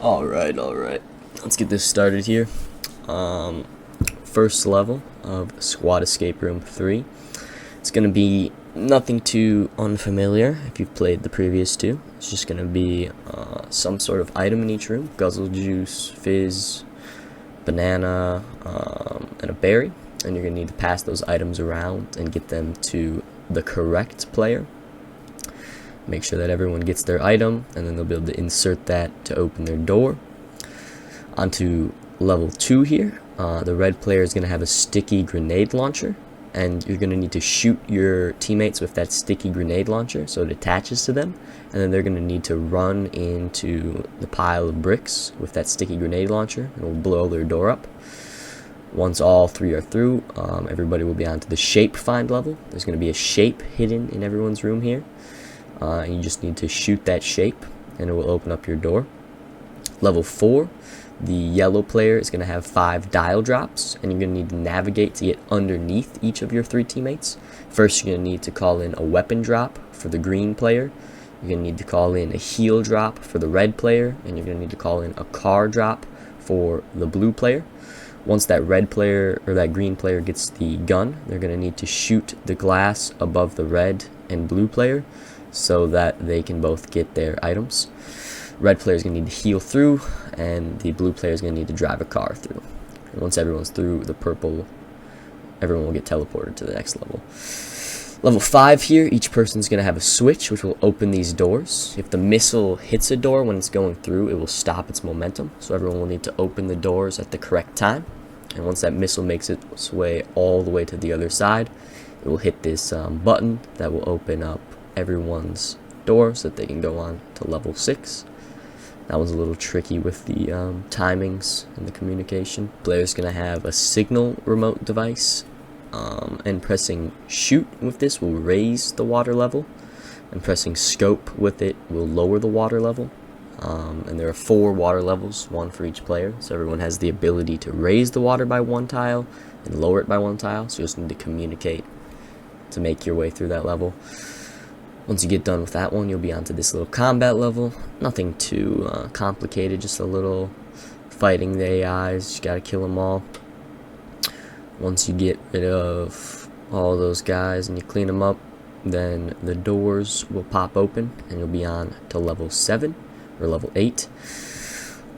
Alright. Let's get this started here. First level of Squad Escape Room 3. It's going to be nothing too unfamiliar if you've played the previous two. It's just going to be some sort of item in each room. Guzzle juice, fizz, banana, and a berry. And you're going to need to pass those items around and get them to the correct player. Make sure that everyone gets their item, and then they'll be able to insert that to open their door. Onto level 2 here. The red player is going to have a sticky grenade launcher, and you're going to need to shoot your teammates with that sticky grenade launcher so it attaches to them, and then they're going to need to run into the pile of bricks with that sticky grenade launcher, and it will blow their door up. Once all three are through, everybody will be on to the shape find level. There's going to be a shape hidden in everyone's room here. And you just need to shoot that shape and it will open up your door. Level 4, the yellow player is going to have 5 dial drops, and you're going to need to navigate to get underneath each of your 3 teammates. First, you're going to need to call in a weapon drop for the green player. You're going to need to call in a heal drop for the red player, and you're going to need to call in a car drop for the blue player. Once that red player or that green player gets the gun, they're going to need to shoot the glass above the red and blue player, so that they can both get their items. Red player is going to need to heal through, and the blue player is going to need to drive a car through. And once everyone's through the purple, everyone will get teleported to the next level. Level 5 here, each person's going to have a switch which will open these doors. If the missile hits a door when it's going through, it will stop its momentum. So everyone will need to open the doors at the correct time. And once that missile makes its way all the way to the other side, it will hit this button that will open up everyone's door so that they can go on to level 6. That was a little tricky with the timings and the communication. Player's gonna have a signal remote device, and pressing shoot with this will raise the water level, and pressing scope with it will lower the water level. And there are 4 water levels, 1 for each player, so everyone has the ability to raise the water by 1 tile and lower it by 1 tile, so you just need to communicate to make your way through that level. Once you get done with that one, you'll be onto this little combat level. Nothing too complicated, just a little fighting the AIs. You gotta kill them all. Once you get rid of all those guys and you clean them up, then the doors will pop open and you'll be on to level 7 or level 8.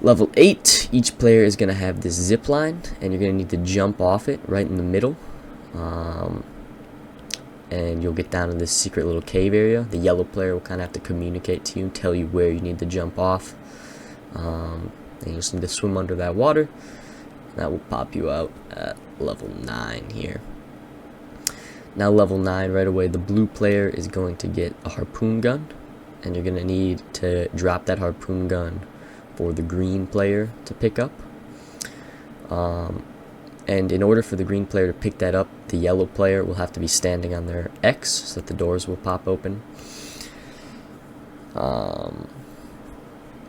Level 8, each player is gonna have this zip line, and you're gonna need to jump off it right in the middle. And you'll get down in this secret little cave area. The yellow player will kind of have to communicate to you, tell you where you need to jump off. And you just need to swim under that water. That will pop you out at level 9 here. Now level 9, right away, the blue player is going to get a harpoon gun. And you're going to need to drop that harpoon gun for the green player to pick up. And in order for the green player to pick that up, the yellow player will have to be standing on their X so that the doors will pop open.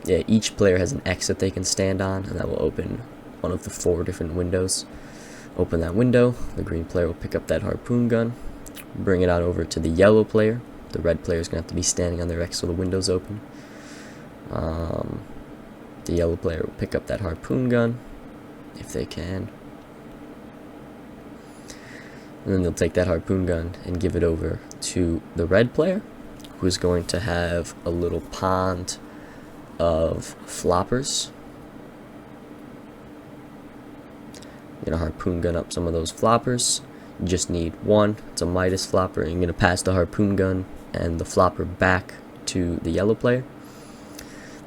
Each player has an X that they can stand on, and that will open one of the 4 different windows. Open that window, the green player will pick up that harpoon gun, bring it out over to the yellow player. The red player is going to have to be standing on their X so the window's open. The yellow player will pick up that harpoon gun, if they can. And then they'll take that harpoon gun and give it over to the red player, who is going to have a little pond of floppers. You're going to harpoon gun up some of those floppers. You just need 1. It's a Midas flopper. And you're going to pass the harpoon gun and the flopper back to the yellow player.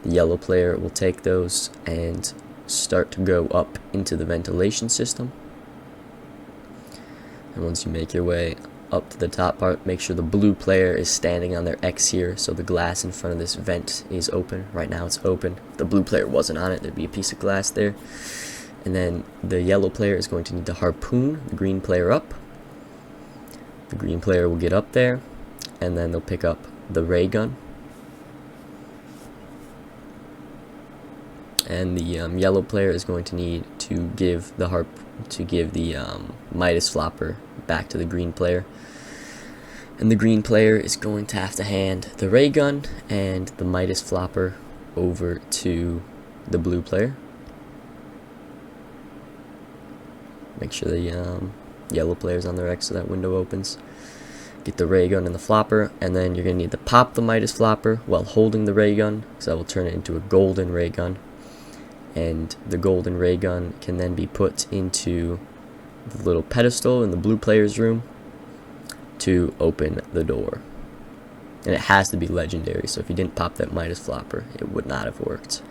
The yellow player will take those and start to go up into the ventilation system. And once you make your way up to the top part, make sure the blue player is standing on their X here, so the glass in front of this vent is open. Right now it's open. If the blue player wasn't on it, there'd be a piece of glass there. And then the yellow player is going to need to harpoon the green player up. The green player will get up there, and then they'll pick up the ray gun. And the yellow player is going to need to give the Midas flopper back to the green player. And the green player is going to have to hand the ray gun and the Midas flopper over to the blue player. Make sure the yellow player's on their X so that window opens. Get the ray gun and the flopper, and then you're going to need to pop the Midas flopper while holding the ray gun, because that will turn it into a golden ray gun. And the golden ray gun can then be put into the little pedestal in the blue player's room to open the door. And it has to be legendary, so if you didn't pop that Midas flopper, it would not have worked.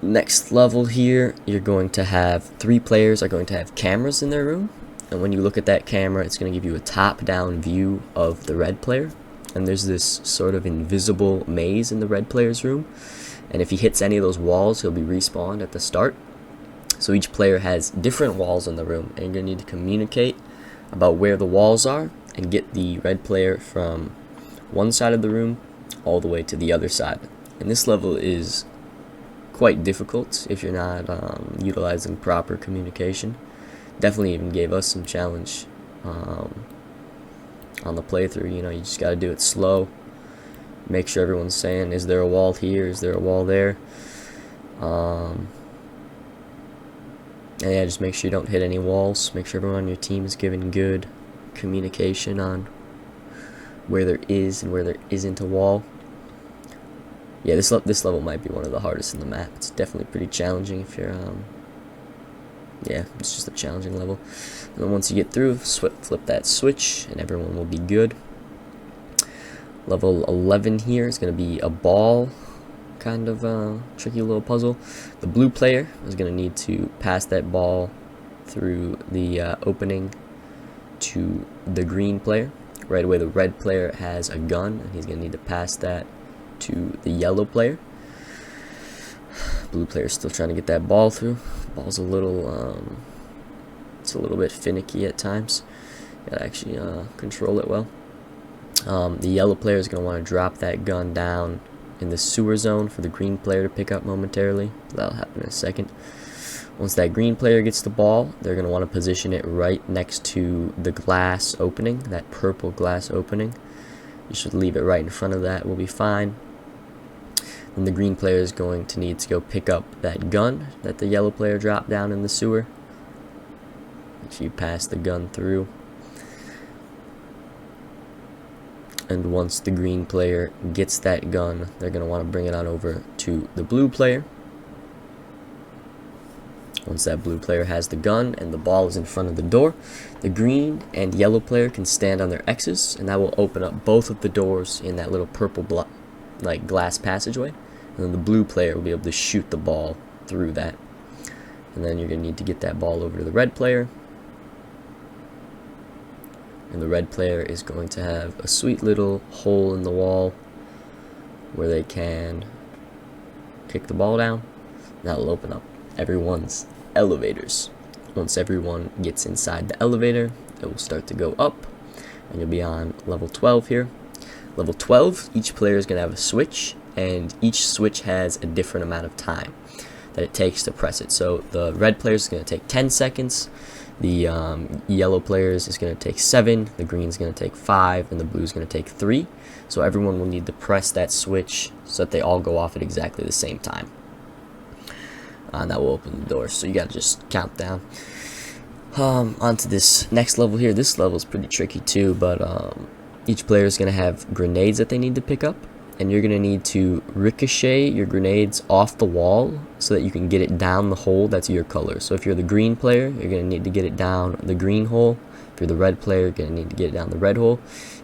Next level here, you're going to have 3 players are going to have cameras in their room. And when you look at that camera, it's going to give you a top-down view of the red player. And there's this sort of invisible maze in the red player's room. And if he hits any of those walls, he'll be respawned at the start. So each player has different walls in the room, and you're going to need to communicate about where the walls are and get the red player from one side of the room all the way to the other side. And this level is quite difficult if you're not utilizing proper communication. Definitely even gave us some challenge on the playthrough. You know, you just got to do it slow. Make sure everyone's saying, is there a wall here? Is there a wall there? And yeah, just make sure you don't hit any walls. Make sure everyone on your team is giving good communication on where there is and where there isn't a wall. Yeah, this level might be one of the hardest in the map. It's definitely pretty challenging if you're yeah, it's just a challenging level. And then once you get through, flip that switch and everyone will be good. Level 11 here is going to be a ball, kind of tricky little puzzle. The blue player is going to need to pass that ball through the opening to the green player. Right away, the red player has a gun, and he's going to need to pass that to the yellow player. Blue player's still trying to get that ball through. Ball's a little, it's a little bit finicky at times. Gotta actually control it well. The yellow player is going to want to drop that gun down in the sewer zone for the green player to pick up momentarily. That'll happen in a second. Once that green player gets the ball, they're going to want to position it right next to the glass opening, that purple glass opening. You should leave it right in front of that, we'll be fine. Then the green player is going to need to go pick up that gun that the yellow player dropped down in the sewer. Make sure you pass the gun through. And once the green player gets that gun, they're going to want to bring it on over to the blue player. Once that blue player has the gun and the ball is in front of the door, the green and yellow player can stand on their X's, and that will open up both of the doors in that little purple glass passageway. And then the blue player will be able to shoot the ball through that. And then you're going to need to get that ball over to the red player. And the red player is going to have a sweet little hole in the wall where they can kick the ball down. That'll open up everyone's elevators. Once everyone gets inside the elevator, it will start to go up, and you'll be on level 12 here. Level 12, each player is going to have a switch, and each switch has a different amount of time that it takes to press it. So the red player is going to take 10 seconds, the yellow players is going to take 7, the green is going to take 5, and the blue is going to take 3. So everyone will need to press that switch so that they all go off at exactly the same time. And that will open the door, so you gotta just count down. Onto this next level here. This level is pretty tricky too, but each player is gonna have grenades that they need to pick up, and you're gonna need to ricochet your grenades off the wall so that you can get it down the hole that's your color. So if you're the green player, you're gonna need to get it down the green hole. If you're the red player, you're gonna need to get it down the red hole.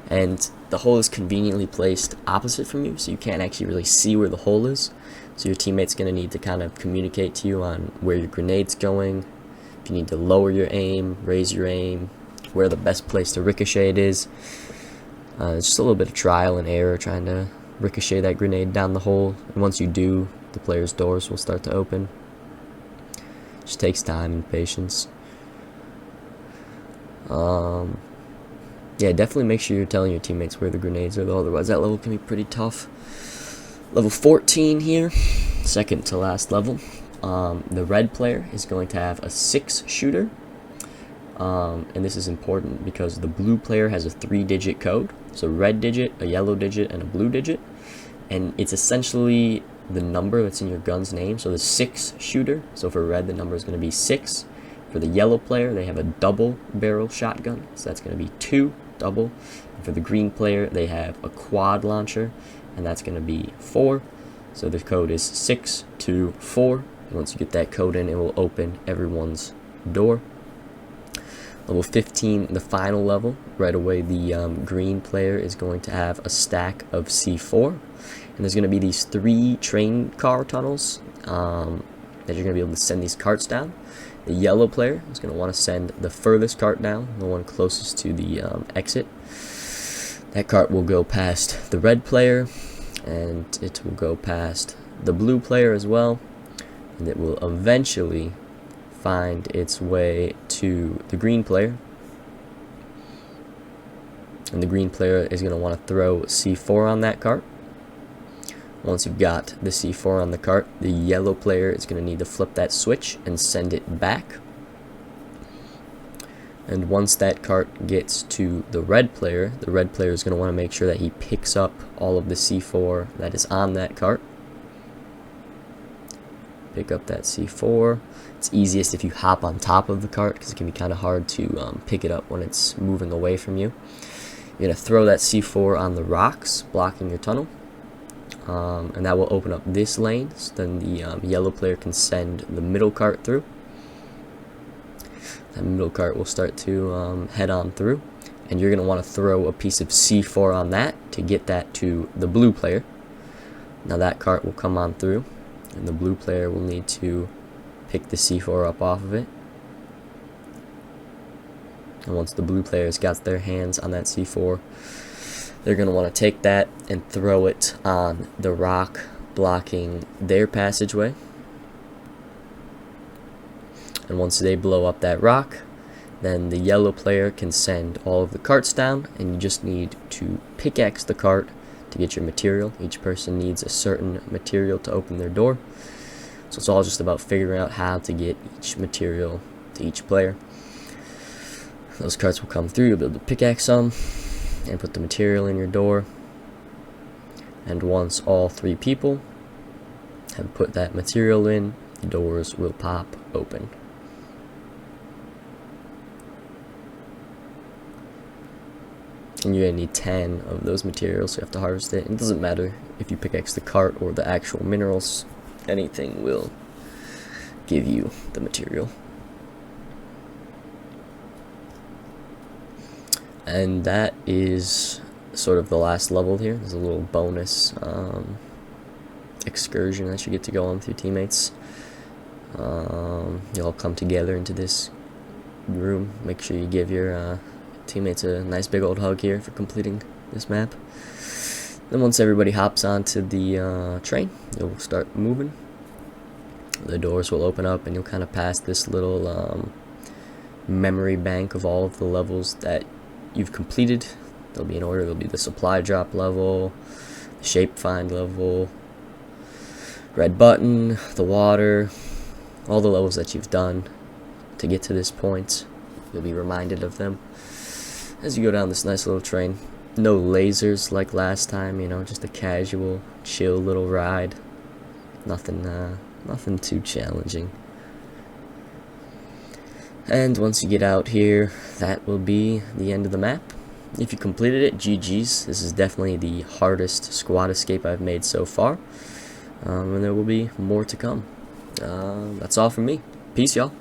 And the hole is conveniently placed opposite from you, so you can't actually really see where the hole is. So your teammate's going to need to kind of communicate to you on where your grenade's going, if you need to lower your aim, raise your aim, where the best place to ricochet it is. It's just a little bit of trial and error trying to ricochet that grenade down the hole. And once you do, the player's doors will start to open. It just takes time and patience. Yeah, definitely make sure you're telling your teammates where the grenades are, though, otherwise that level can be pretty tough. Level 14 here, second to last level. The red player is going to have a 6 shooter. And this is important because the blue player has a 3-digit code. So red digit, a yellow digit, and a blue digit. And it's essentially the number that's in your gun's name. So the 6 shooter, so for red the number is going to be 6. For the yellow player, they have a double barrel shotgun, so that's going to be 2 double. And for the green player, they have a quad launcher, and that's going to be 4. So the code is 624. And once you get that code in, it will open everyone's door. Level 15, the final level, right away the green player is going to have a stack of C4. And there's going to be these 3 train car tunnels that you're going to be able to send these carts down. The yellow player is going to want to send the furthest cart down, the one closest to the exit. That cart will go past the red player, and it will go past the blue player as well, and it will eventually find its way to the green player. And the green player is going to want to throw C4 on that cart. Once you've got the C4 on the cart, the yellow player is going to need to flip that switch and send it back. And once that cart gets to the red player is going to want to make sure that he picks up all of the C4 that is on that cart. Pick up that C4. It's easiest if you hop on top of the cart, because it can be kind of hard to pick it up when it's moving away from you. You're going to throw that C4 on the rocks, blocking your tunnel. And that will open up this lane, so then the yellow player can send the middle cart through. That middle cart will start to head on through, and you're going to want to throw a piece of C4 on that to get that to the blue player. Now that cart will come on through, and the blue player will need to pick the C4 up off of it. And once the blue players got their hands on that C4, they're going to want to take that and throw it on the rock blocking their passageway. And once they blow up that rock, then the yellow player can send all of the carts down, and you just need to pickaxe the cart to get your material. Each person needs a certain material to open their door. So it's all just about figuring out how to get each material to each player. Those carts will come through, you'll be able to pickaxe some and put the material in your door. And once all 3 people have put that material in, the doors will pop open. And you're going to need 10 of those materials, so you have to harvest it. And it doesn't matter if you pickaxe the cart or the actual minerals, anything will give you the material. And that is sort of the last level here. There's a little bonus excursion that you get to go on with your teammates. You all come together into this room. Make sure you give your teammates a nice big old hug here for completing this map. Then once everybody hops onto the train, you'll start moving. The doors will open up, and you'll kind of pass this little memory bank of all of the levels that you've completed. They'll be in order. There'll be the supply drop level, the shape find level, red button, the water, all the levels that you've done to get to this point. You'll be reminded of them as you go down this nice little train. No lasers like last time, you know, just a casual, chill little ride. Nothing too challenging. And once you get out here, that will be the end of the map. If you completed it, GG's. This is definitely the hardest squad escape I've made so far. And there will be more to come. That's all from me. Peace, y'all.